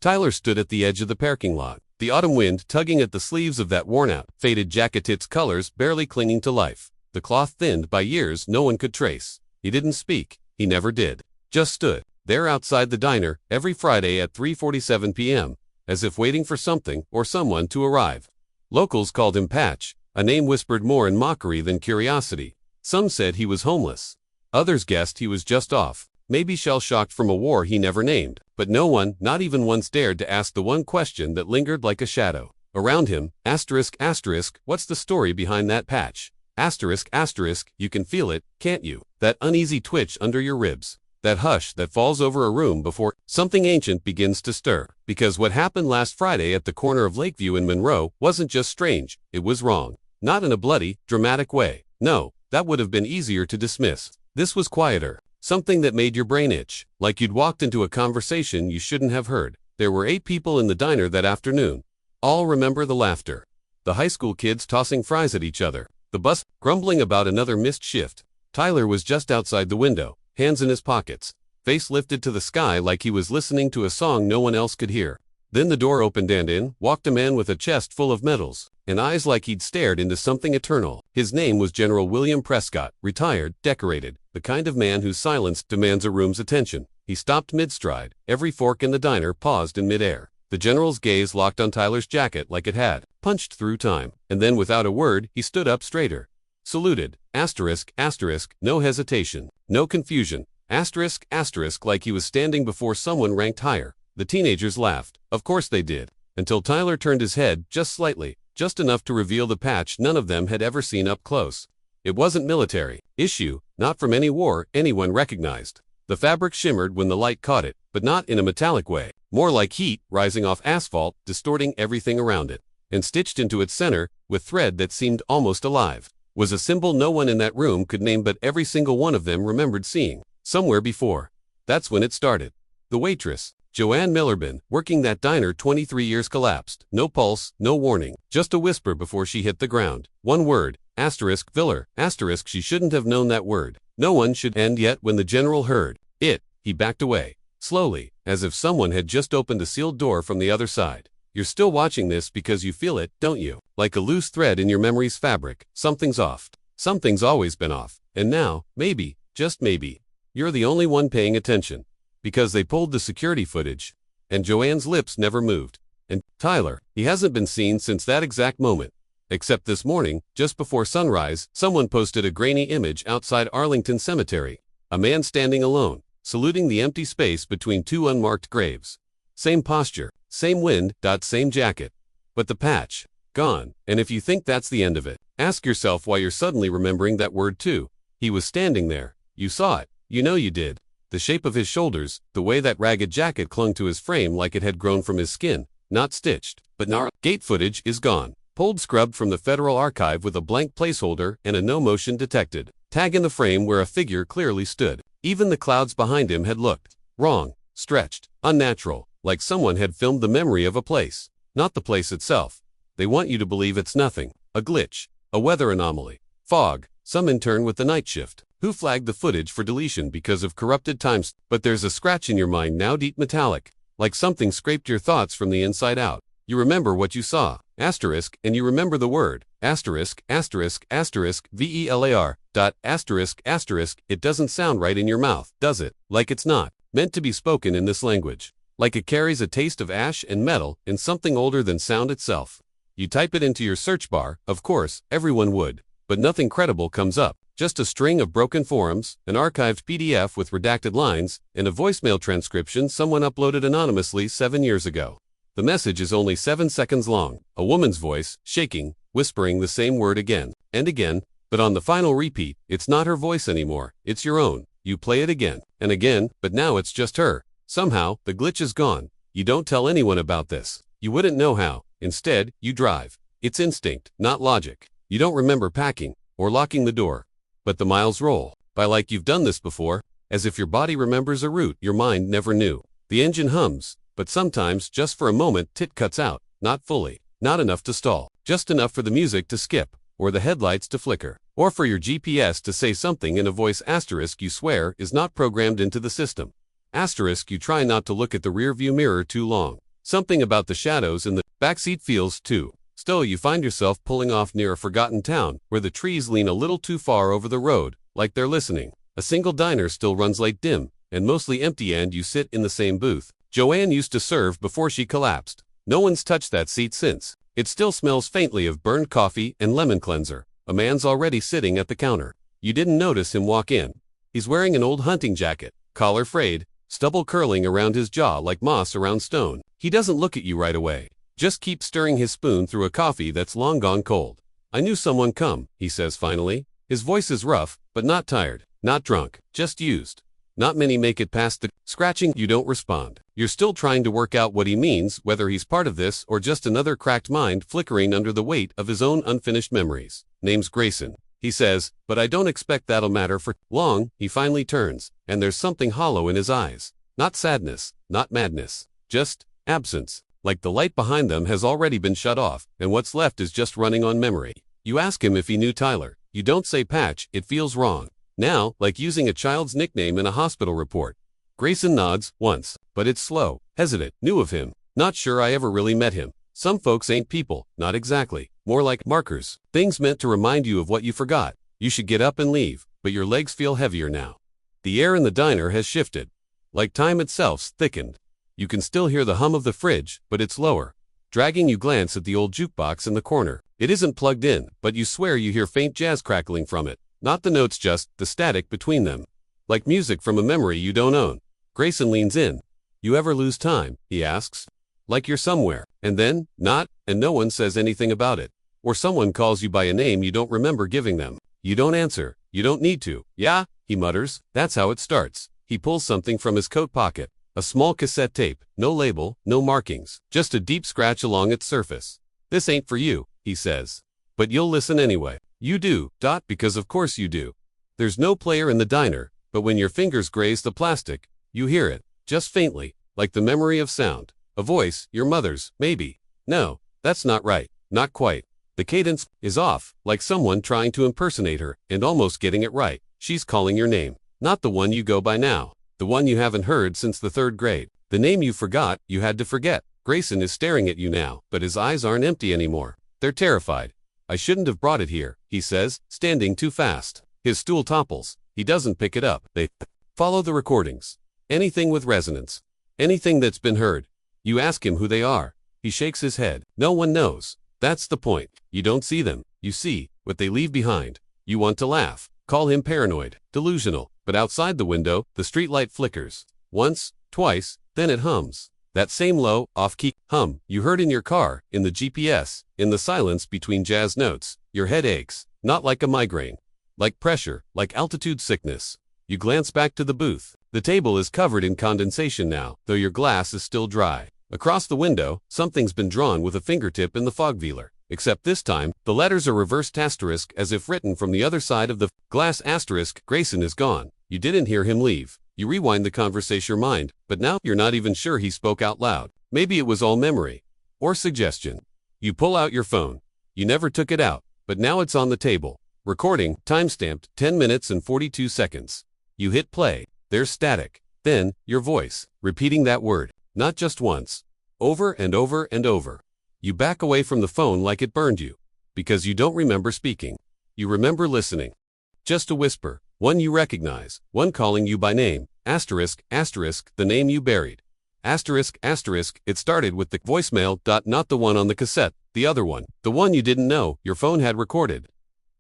Tyler stood at the edge of the parking lot, the autumn wind tugging at the sleeves of that worn-out, faded jacket, its colors barely clinging to life, the cloth thinned by years no one could trace. He didn't speak, he never did. Just stood there outside the diner every Friday at 3:47 p.m., as if waiting for something or someone to arrive. Locals called him Patch, a name whispered more in mockery than curiosity. Some said he was homeless. Others guessed he was just off, maybe shell-shocked from a war he never named. But no one, not even once, dared to ask the one question that lingered like a shadow. Around him, what's the story behind that patch? You can feel it, can't you? That uneasy twitch under your ribs. That hush that falls over a room before something ancient begins to stir. Because what happened last Friday at the corner of Lakeview and Monroe wasn't just strange, it was wrong. Not in a bloody, dramatic way. No, that would have been easier to dismiss. This was quieter. Something that made your brain itch, like you'd walked into a conversation you shouldn't have heard. There were 8 people in the diner that afternoon. All remember the laughter. The high school kids tossing fries at each other. The bus grumbling about another missed shift. Tyler was just outside the window, hands in his pockets, face lifted to the sky like he was listening to a song no one else could hear. Then the door opened and in walked a man with a chest full of medals, and eyes like he'd stared into something eternal. His name was General William Prescott, retired, decorated, the kind of man whose silence demands a room's attention. He stopped mid-stride. Every fork in the diner paused in midair. The general's gaze locked on Tyler's jacket like it had punched through time, and then without a word, he stood up straighter. Saluted, no hesitation, no confusion, like he was standing before someone ranked higher. The teenagers laughed. Of course they did. Until Tyler turned his head just slightly, just enough to reveal the patch none of them had ever seen up close. It wasn't military issue, not from any war anyone recognized. The fabric shimmered when the light caught it, but not in a metallic way. More like heat rising off asphalt, distorting everything around it. And stitched into its center, with thread that seemed almost alive, was a symbol no one in that room could name, but every single one of them remembered seeing somewhere before. That's when it started. The waitress, Joanne Millerman, working that diner 23 years, collapsed. No pulse, no warning, just a whisper before she hit the ground. One word, Viller, she shouldn't have known that word. No one should. And yet when the general heard it, he backed away, slowly, as if someone had just opened a sealed door from the other side. You're still watching this because you feel it, don't you? Like a loose thread in your memory's fabric. Something's off. Something's always been off. And now, maybe, just maybe, you're the only one paying attention. Because they pulled the security footage, and Joanne's lips never moved. And Tyler, he hasn't been seen since that exact moment. Except this morning, just before sunrise, someone posted a grainy image outside Arlington Cemetery. A man standing alone, saluting the empty space between 2 unmarked graves. Same posture, same wind, same jacket. But the patch, gone. And if you think that's the end of it, ask yourself why you're suddenly remembering that word too. He was standing there. You saw it. You know you did. The shape of his shoulders, the way that ragged jacket clung to his frame like it had grown from his skin, not stitched. But gate footage is gone. Pulled, scrubbed from the Federal Archive with a blank placeholder and a no motion detected tag in the frame where a figure clearly stood. Even the clouds behind him had looked wrong, stretched, unnatural, like someone had filmed the memory of a place, not the place itself. They want you to believe it's nothing, a glitch, a weather anomaly, fog, some intern with the night shift, who flagged the footage for deletion because of corrupted times. But there's a scratch in your mind now, deep metallic, like something scraped your thoughts from the inside out. You remember what you saw, and you remember the word, VELAR, it doesn't sound right in your mouth, does it? Like it's not meant to be spoken in this language. Like it carries a taste of ash and metal and something older than sound itself. You type it into your search bar, of course, everyone would, but nothing credible comes up. Just a string of broken forums, an archived PDF with redacted lines, and a voicemail transcription someone uploaded anonymously 7 years ago. The message is only 7 seconds long, a woman's voice, shaking, whispering the same word again and again, but on the final repeat, it's not her voice anymore, it's your own. You play it again and again, but now it's just her. Somehow, the glitch is gone. You don't tell anyone about this. You wouldn't know how. Instead, you drive. It's instinct, not logic. You don't remember packing or locking the door. But the miles roll by like you've done this before, as if your body remembers a route your mind never knew. The engine hums, but sometimes, just for a moment, it cuts out. Not fully. Not enough to stall. Just enough for the music to skip, or the headlights to flicker, or for your GPS to say something in a voice you swear is not programmed into the system. You try not to look at the rear view mirror too long. Something about the shadows in the backseat feels too. Still, you find yourself pulling off near a forgotten town, where the trees lean a little too far over the road, like they're listening. A single diner still runs late, dim, and mostly empty, and you sit in the same booth Joanne used to serve before she collapsed. No one's touched that seat since. It still smells faintly of burned coffee and lemon cleanser. A man's already sitting at the counter. You didn't notice him walk in. He's wearing an old hunting jacket, collar frayed, stubble curling around his jaw like moss around stone. He doesn't look at you right away. Just keeps stirring his spoon through a coffee that's long gone cold. "I knew someone come," he says finally. His voice is rough, but not tired, not drunk, just used. Not many make it past the scratching. You don't respond. You're still trying to work out what he means, whether he's part of this or just another cracked mind flickering under the weight of his own unfinished memories. "Name's Grayson," he says, "but I don't expect that'll matter for long." He finally turns, and there's something hollow in his eyes. Not sadness, not madness, just absence. Like the light behind them has already been shut off, and what's left is just running on memory. You ask him if he knew Tyler. You don't say Patch. It feels wrong. Now, like using a child's nickname in a hospital report. Grayson nods, once, but it's slow, hesitant. "Knew of him. Not sure I ever really met him. Some folks ain't people, not exactly. More like markers. Things meant to remind you of what you forgot. You should get up and leave, but your legs feel heavier now." The air in the diner has shifted. Like time itself's thickened. You can still hear the hum of the fridge, but it's lower. Dragging, you glance at the old jukebox in the corner. It isn't plugged in, but you swear you hear faint jazz crackling from it. Not the notes, just the static between them. Like music from a memory you don't own. Grayson leans in. "You ever lose time?" he asks. "Like you're somewhere, and then, not, and no one says anything about it. Or someone calls you by a name you don't remember giving them. You don't answer. You don't need to." "Yeah," he mutters. That's how it starts. He pulls something from his coat pocket. A small cassette tape. No label, no markings. Just a deep scratch along its surface. "This ain't for you," he says. "But you'll listen anyway." You do, because of course you do. There's no player in the diner, but when your fingers graze the plastic, you hear it, just faintly, like the memory of sound. A voice, your mother's, maybe. No, that's not right, not quite. The cadence is off, like someone trying to impersonate her, and almost getting it right. She's calling your name. Not the one you go by now. The one you haven't heard since the 3rd grade. The name you forgot, you had to forget. Grayson is staring at you now, but his eyes aren't empty anymore. They're terrified. "I shouldn't have brought it here," he says, standing too fast. His stool topples. He doesn't pick it up. They follow the recordings. Anything with resonance. Anything that's been heard. You ask him who they are. He shakes his head. No one knows. That's the point. You don't see them. You see what they leave behind. You want to laugh. Call him paranoid, delusional. But outside the window, the streetlight flickers. Once, twice, then it hums. That same low, off-key hum you heard in your car, in the GPS, in the silence between jazz notes. Your head aches, not like a migraine. Like pressure, like altitude sickness. You glance back to the booth. The table is covered in condensation now, though your glass is still dry. Across the window, something's been drawn with a fingertip in the fog veeler. Except this time, the letters are reversed asterisk as if written from the other side of the glass asterisk. Grayson is gone. You didn't hear him leave. You rewind the conversation your mind, but now you're not even sure he spoke out loud. Maybe it was all memory. Or suggestion. You pull out your phone. You never took it out, but now it's on the table. Recording, timestamped, 10 minutes and 42 seconds. You hit play. There's static. Then, your voice, repeating that word. Not just once. Over and over and over. You back away from the phone like it burned you. Because you don't remember speaking. You remember listening. Just a whisper. One you recognize. One calling you by name. Asterisk, asterisk, the name you buried. Asterisk, asterisk, it started with the voicemail. Not the one on the cassette. The other one. The one you didn't know your phone had recorded.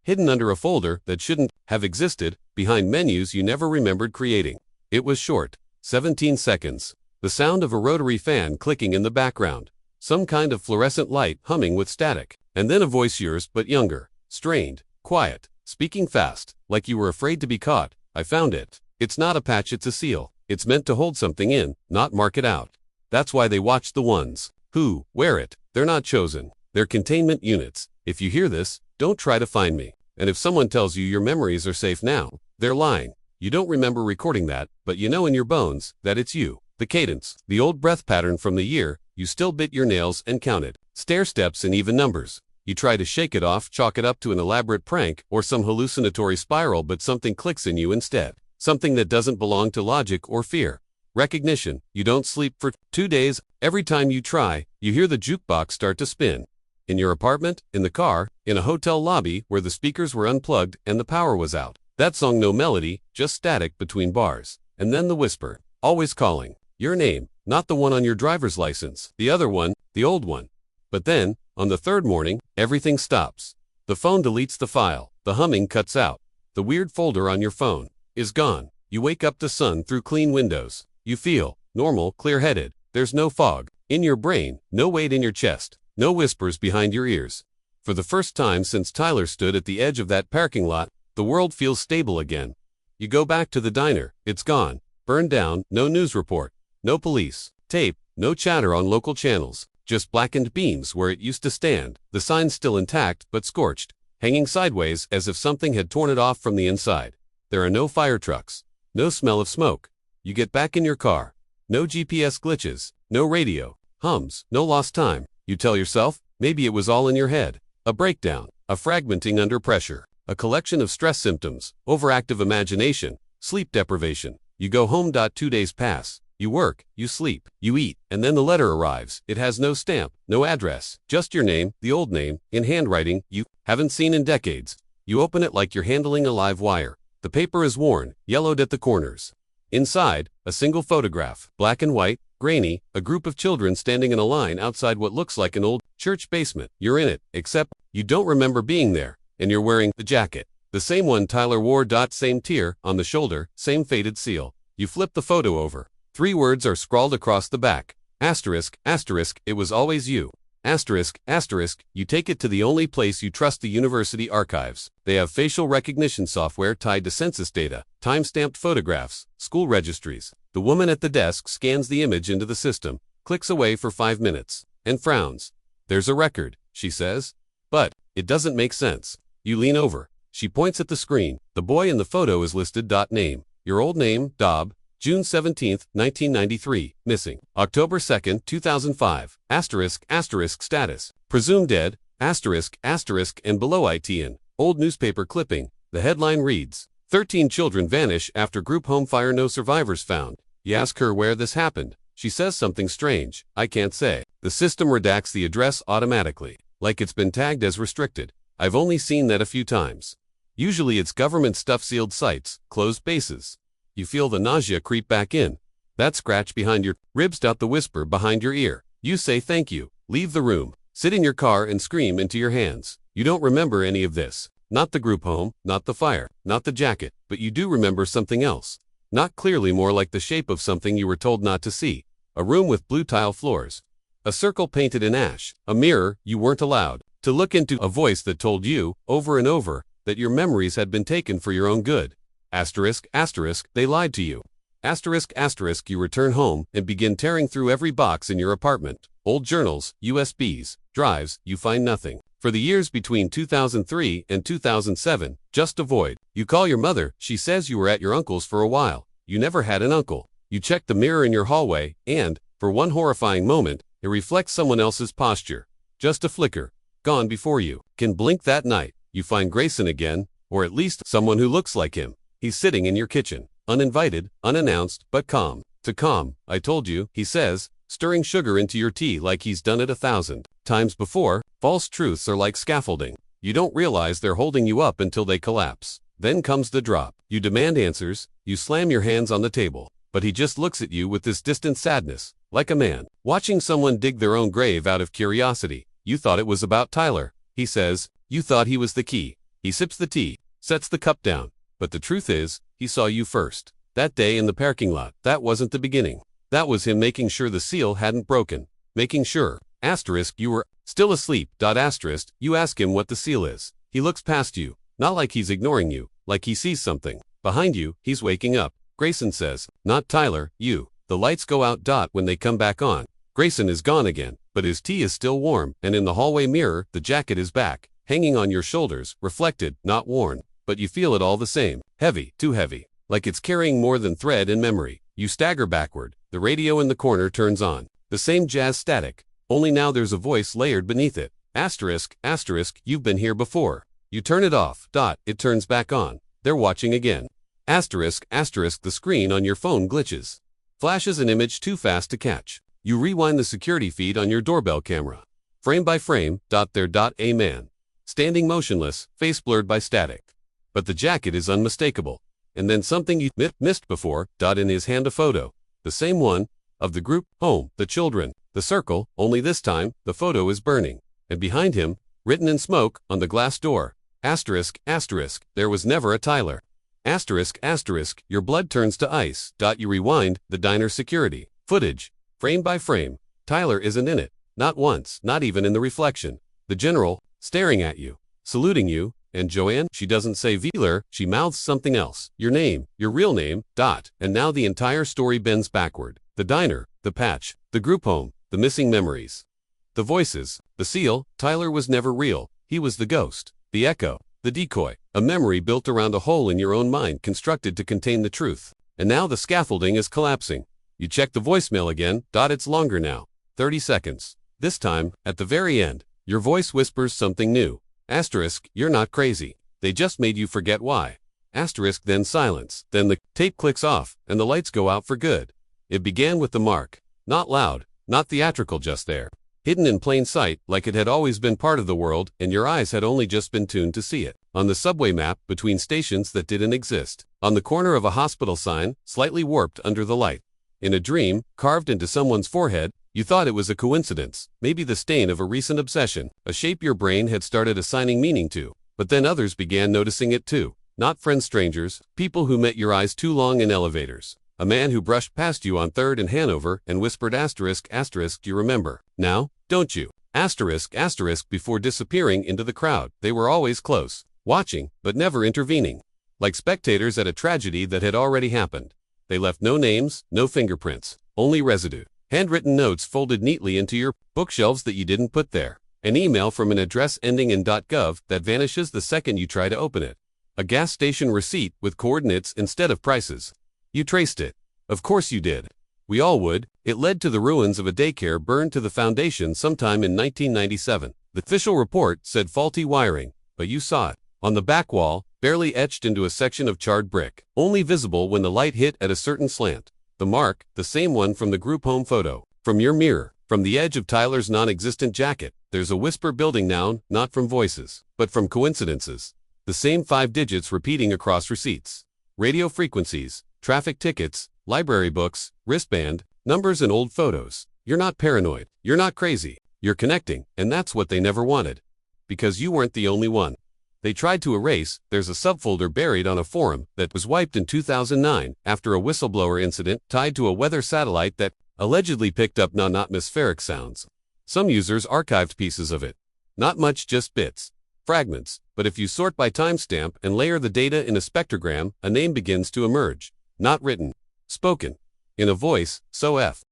Hidden under a folder that shouldn't have existed, behind menus you never remembered creating. It was short. 17 seconds. The sound of a rotary fan clicking in the background. Some kind of fluorescent light humming with static. And then a voice, yours but younger. Strained. Quiet. Speaking fast. Like you were afraid to be caught. "I found it. It's not a patch, it's a seal. It's meant to hold something in, not mark it out." That's why they watch the ones who wear it. They're not chosen. They're containment units. If you hear this, don't try to find me. And if someone tells you your memories are safe now, they're lying. You don't remember recording that, but you know in your bones that it's you. The cadence, the old breath pattern from the year, you still bit your nails and counted. Stair steps and even numbers. You try to shake it off, chalk it up to an elaborate prank or some hallucinatory spiral, but something clicks in you instead. Something that doesn't belong to logic or fear. Recognition. You don't sleep for 2 days. Every time you try, you hear the jukebox start to spin. In your apartment, in the car, in a hotel lobby where the speakers were unplugged and the power was out. That song, no melody, just static between bars. And then the whisper, always calling. Your name, not the one on your driver's license, the other one, the old one. But then, on the third morning, everything stops. The phone deletes the file, the humming cuts out. The weird folder on your phone is gone. You wake up to sun through clean windows. You feel normal, clear-headed. There's no fog in your brain, no weight in your chest, no whispers behind your ears. For the first time since Tyler stood at the edge of that parking lot, the world feels stable again. You go back to the diner. It's gone, burned down, no news report, no police tape, no chatter on local channels, just blackened beams where it used to stand, the sign still intact but scorched, hanging sideways as if something had torn it off from the inside. There are no fire trucks, no smell of smoke. You get back in your car. No GPS glitches, no radio hums, no lost time. You tell yourself, maybe it was all in your head. A breakdown, a fragmenting under pressure, a collection of stress symptoms, overactive imagination, sleep deprivation. You go home. 2 days pass. You work, you sleep, you eat, and then the letter arrives. It has no stamp, no address, just your name, the old name, in handwriting you haven't seen in decades. You open it like you're handling a live wire. The paper is worn, yellowed at the corners. Inside, a single photograph, black and white, grainy, a group of children standing in a line outside what looks like an old church basement. You're in it, except you don't remember being there, and you're wearing the jacket. The same one Tyler wore. Same tear on the shoulder, same faded seal. You flip the photo over. 3 words are scrawled across the back. Asterisk, asterisk, it was always you. Asterisk, asterisk, you take it to the only place you trust, the university archives. They have facial recognition software tied to census data, time-stamped photographs, school registries. The woman at the desk scans the image into the system, clicks away for 5 minutes, and frowns. There's a record, she says. But it doesn't make sense. You lean over. She points at the screen. The boy in the photo is listed. Name. Your old name, Dob. June 17, 1993, missing. October 2, 2005, asterisk, asterisk, status, presumed dead, asterisk, asterisk, and below ITN. Old newspaper clipping. The headline reads, 13 children vanish after group home fire, no survivors found. You ask her where this happened. She says something strange. I can't say. The system redacts the address automatically, like it's been tagged as restricted. I've only seen that a few times. Usually it's government stuff, sealed sites, closed bases. You feel the nausea creep back in. That scratch behind your ribs. The whisper behind your ear. You say thank you, leave the room, sit in your car and scream into your hands. You don't remember any of this. Not the group home, not the fire, not the jacket, but you do remember something else. Not clearly, more like the shape of something you were told not to see. A room with blue tile floors. A circle painted in ash. A mirror you weren't allowed to look into. A voice that told you, over and over, that your memories had been taken for your own good. Asterisk, asterisk, they lied to you. Asterisk, asterisk, you return home and begin tearing through every box in your apartment. Old journals, USBs, drives, you find nothing. For the years between 2003 and 2007, just a void. You call your mother, she says you were at your uncle's for a while. You never had an uncle. You check the mirror in your hallway and, for one horrifying moment, it reflects someone else's posture. Just a flicker. Gone before you can blink. That night, you find Grayson again, or at least someone who looks like him. He's sitting in your kitchen, uninvited, unannounced, but calm. To calm, I told you, he says, stirring sugar into your tea like he's done it 1,000 times before. False truths are like scaffolding. You don't realize they're holding you up until they collapse. Then comes the drop. You demand answers, you slam your hands on the table. But he just looks at you with this distant sadness, like a man watching someone dig their own grave out of curiosity. You thought it was about Tyler, he says. You thought he was the key. He sips the tea, sets the cup down. But the truth is, he saw you first. That day in the parking lot. That wasn't the beginning. That was him making sure the seal hadn't broken. Making sure. Asterisk, you were still asleep. Asterisk, you ask him what the seal is. He looks past you. Not like he's ignoring you, like he sees something. Behind you, he's waking up. Grayson says, not Tyler, you. The lights go out. When they come back on, Grayson is gone again, but his tea is still warm, and in the hallway mirror, the jacket is back, hanging on your shoulders, reflected, not worn. But you feel it all the same. Heavy, too heavy. Like it's carrying more than thread and memory. You stagger backward. The radio in the corner turns on. The same jazz static. Only now there's a voice layered beneath it. Asterisk, asterisk, you've been here before. You turn it off. It turns back on. They're watching again. Asterisk, asterisk, the screen on your phone glitches. Flashes an image too fast to catch. You rewind the security feed on your doorbell camera. Frame by frame, a man. Standing motionless, face blurred by static. But the jacket is unmistakable. And then something you missed before, in his hand a photo. The same one, of the group, home, the children, the circle, only this time, the photo is burning. And behind him, written in smoke, on the glass door, asterisk, asterisk, there was never a Tyler. Asterisk, asterisk, your blood turns to ice. You rewind, the diner security. Footage, frame by frame. Tyler isn't in it. Not once, not even in the reflection. The general, staring at you, saluting you, and Joanne, she doesn't say Wheeler, she mouths something else. Your name, your real name, and now the entire story bends backward. The diner, the patch, the group home, the missing memories. The voices, the seal, Tyler was never real, he was the ghost, the echo, the decoy, a memory built around a hole in your own mind constructed to contain the truth. And now the scaffolding is collapsing. You check the voicemail again, it's longer now. 30 seconds. This time, at the very end, your voice whispers something new. Asterisk, you're not crazy. They just made you forget why. Asterisk, then silence. Then the tape clicks off, and the lights go out for good. It began with the mark. Not loud, not theatrical, just there. Hidden in plain sight, like it had always been part of the world, and your eyes had only just been tuned to see it. On the subway map, between stations that didn't exist. On the corner of a hospital sign, slightly warped under the light. In a dream, carved into someone's forehead, you thought it was a coincidence, maybe the stain of a recent obsession, a shape your brain had started assigning meaning to. But then others began noticing it too. Not friends, strangers, people who met your eyes too long in elevators. A man who brushed past you on 3rd and Hanover and whispered asterisk, asterisk, do you remember? Now, don't you? Asterisk, asterisk, before disappearing into the crowd. They were always close, watching, but never intervening. Like spectators at a tragedy that had already happened. They left no names, no fingerprints, only residue. Handwritten notes folded neatly into your bookshelves that you didn't put there. An email from an address ending in .gov that vanishes the second you try to open it. A gas station receipt with coordinates instead of prices. You traced it. Of course you did. We all would. It led to the ruins of a daycare burned to the foundation sometime in 1997. The official report said faulty wiring, but you saw it. On the back wall, barely etched into a section of charred brick, only visible when the light hit at a certain slant. The mark, the same one from the group home photo. From your mirror, from the edge of Tyler's non-existent jacket, there's a whisper building now, not from voices, but from coincidences. The same 5 digits repeating across receipts. Radio frequencies, traffic tickets, library books, wristband, numbers and old photos. You're not paranoid. You're not crazy. You're connecting, and that's what they never wanted. Because you weren't the only one. They tried to erase, there's a subfolder buried on a forum that was wiped in 2009 after a whistleblower incident tied to a weather satellite that allegedly picked up non-atmospheric sounds. Some users archived pieces of it. Not much, just bits, fragments, but if you sort by timestamp and layer the data in a spectrogram, a name begins to emerge. Not written, spoken, in a voice, so F.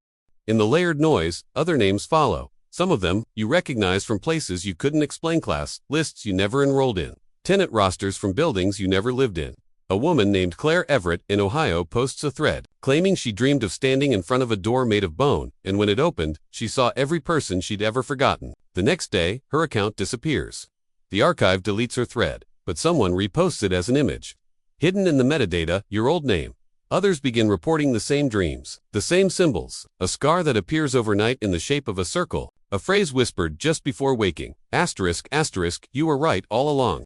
In the layered noise, other names follow. Some of them, you recognize from places you couldn't explain, class lists you never enrolled in, tenant rosters from buildings you never lived in. A woman named Claire Everett in Ohio posts a thread, claiming she dreamed of standing in front of a door made of bone, and when it opened, she saw every person she'd ever forgotten. The next day, her account disappears. The archive deletes her thread, but someone reposts it as an image. Hidden in the metadata, your old name. Others begin reporting the same dreams, the same symbols, a scar that appears overnight in the shape of a circle, a phrase whispered just before waking. Asterisk, asterisk, you were right all along.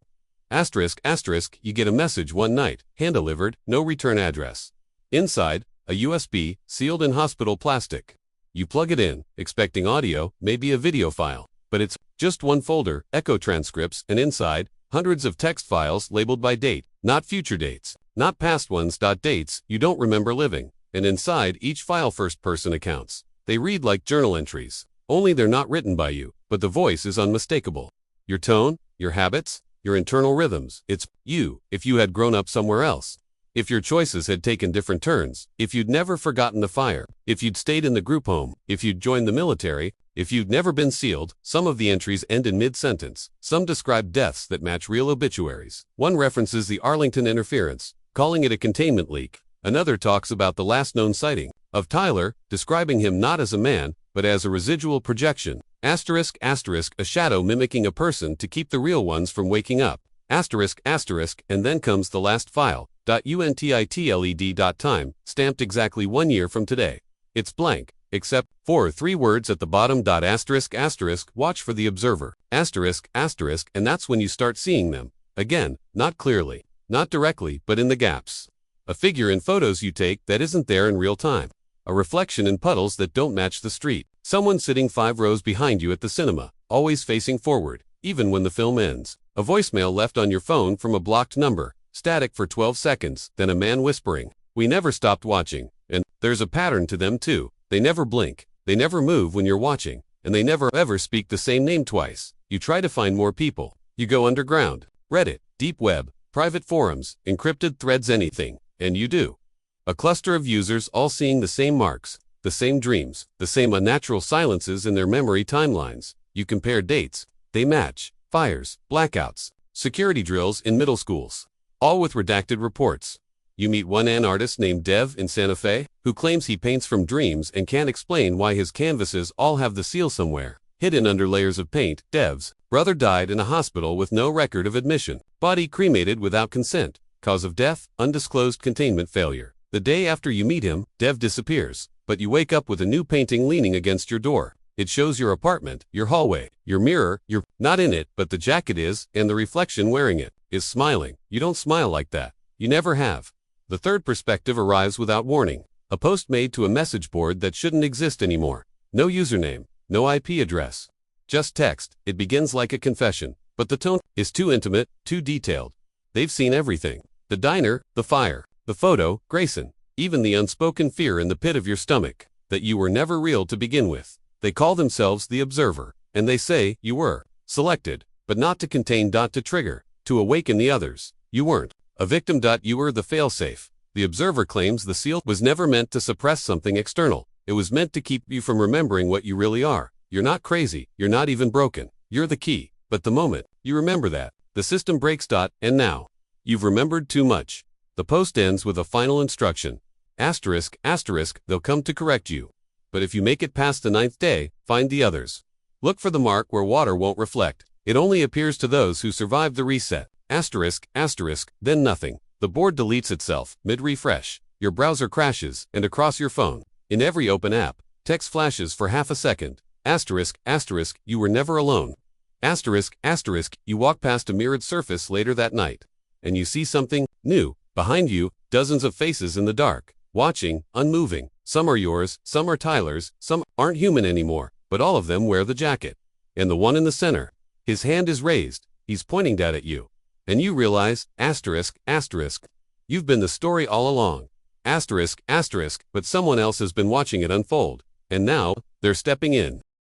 Asterisk, asterisk, you get a message one night, hand-delivered, no return address. Inside, a USB, sealed in hospital plastic. You plug it in, expecting audio, maybe a video file, but it's just one folder, echo transcripts, and inside, hundreds of text files labeled by date, not future dates, not past ones. Dates you don't remember living, and inside each file first-person accounts. They read like journal entries. Only they're not written by you, but the voice is unmistakable. Your tone, your habits, your internal rhythms. It's you, if you had grown up somewhere else. If your choices had taken different turns, if you'd never forgotten the fire, if you'd stayed in the group home, if you'd joined the military, if you'd never been sealed. Some of the entries end in mid-sentence. Some describe deaths that match real obituaries. One references the Arlington interference, calling it a containment leak. Another talks about the last known sighting of Tyler, describing him not as a man, but as a residual projection. Asterisk, asterisk, a shadow mimicking a person to keep the real ones from waking up. asterisk, asterisk, and then comes the last file, .untitled.time, stamped exactly 1 year from today. It's blank, except for 3 words at the bottom. Asterisk, asterisk, watch for the observer, asterisk, asterisk, and that's when you start seeing them. Again, not clearly, not directly, but in the gaps. A figure in photos you take that isn't there in real time. A reflection in puddles that don't match the street. Someone sitting 5 rows behind you at the cinema, always facing forward, even when the film ends. A voicemail left on your phone from a blocked number, static for 12 seconds, then a man whispering, "We never stopped watching." And there's a pattern to them too. They never blink, they never move when you're watching, and they never ever speak the same name twice. You try to find more people. You go underground, Reddit, deep web, private forums, encrypted threads, anything, and you do. A cluster of users all seeing the same marks, the same dreams, the same unnatural silences in their memory timelines. You compare dates, they match, fires, blackouts, security drills in middle schools, all with redacted reports. You meet one artist named Dev in Santa Fe, who claims he paints from dreams and can't explain why his canvases all have the seal somewhere, hidden under layers of paint. Dev's brother died in a hospital with no record of admission, body cremated without consent, cause of death, undisclosed containment failure. The day after you meet him, Dev disappears, but you wake up with a new painting leaning against your door. It shows your apartment, your hallway, your mirror. You're not in it, but the jacket is, and the reflection wearing it is smiling. You don't smile like that. You never have. The third perspective arrives without warning. A post made to a message board that shouldn't exist anymore. No username, no IP address. Just text. It begins like a confession, but the tone is too intimate, too detailed. They've seen everything. The diner, the fire, the photo, Grayson, even the unspoken fear in the pit of your stomach, that you were never real to begin with. They call themselves the observer, and they say you were selected, but not to contain. To trigger, to awaken the others. You weren't a victim. You were the failsafe. The observer claims the seal was never meant to suppress something external. It was meant to keep you from remembering what you really are. You're not crazy, you're not even broken. You're the key. But the moment you remember that, the system breaks. And now, you've remembered too much. The post ends with a final instruction. Asterisk, asterisk, they'll come to correct you. But if you make it past the 9th day, find the others. Look for the mark where water won't reflect. It only appears to those who survive the reset. Asterisk, asterisk, then nothing. The board deletes itself, mid-refresh. Your browser crashes, and across your phone, in every open app, text flashes for half a second. Asterisk, asterisk, you were never alone. Asterisk, asterisk, you walk past a mirrored surface later that night, and you see something new. Behind you, dozens of faces in the dark, watching, unmoving. Some are yours, some are Tyler's, some aren't human anymore, but all of them wear the jacket. And the one in the center, his hand is raised, he's pointing down at you. And you realize, asterisk, asterisk, you've been the story all along. Asterisk, asterisk, but someone else has been watching it unfold. And now, they're stepping in.